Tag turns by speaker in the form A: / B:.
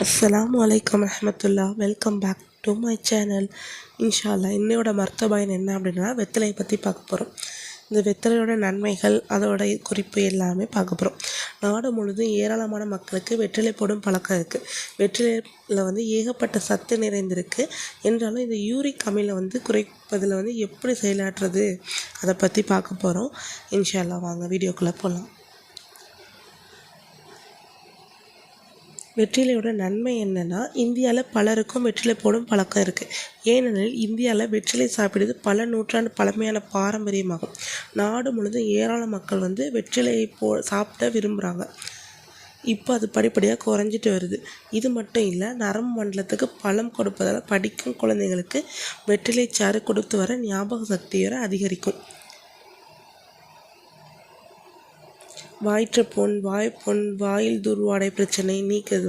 A: அஸ்ஸலாமு அலைக்கும் வரஹ்மத்துல்லாஹ். Welcome back to my channel. இன்ஷா அல்லாஹ் இன்னையோட மருத்துவ பயன் என்ன அப்படின்னா வெத்தலையை பற்றி பார்க்க போகிறோம். இந்த வெத்தலையோட நன்மைகள், அதோட குறிப்பு எல்லாமே பார்க்க போகிறோம். நாடு முழுவதும் ஏராளமான மக்களுக்கு வெற்றிலை போடும் பழக்கம் இருக்குது. வெற்றிலையில் ஏகப்பட்ட சத்து நிறைந்திருக்கு. என்றாலும் இந்த யூரிக் அமிலம் குறைப்பதில் எப்படி செயலாற்றுறது அதை பற்றி பார்க்க போகிறோம். இன்ஷா அல்லாஹ் வாங்க வீடியோக்குள்ளே போகலாம். வெற்றிலையோட நன்மை என்னென்னா, இந்தியாவில் பலருக்கும் வெற்றிலை போடும் பழக்கம் இருக்குது. ஏனெனில் இந்தியாவில் வெற்றிலை சாப்பிடுவது பல நூற்றாண்டு பழமையான பாரம்பரியமாகும். நாடு முழுவதும் ஏராள மக்கள் வெற்றிலையை சாப்பிட விரும்புகிறாங்க. இப்போ அது படிப்படியாக குறைஞ்சிட்டு வருது. இது மட்டும் இல்லை, நரம்பு மண்டலத்துக்கு பலம் கொடுப்பதால் படிக்கும் குழந்தைங்களுக்கு வெற்றிலை சாறு கொடுத்து வர ஞாபக சக்தியோட அதிகரிக்கும். வாய்ப்புண், வாயில் துர்வாடை பிரச்சனை நீக்குது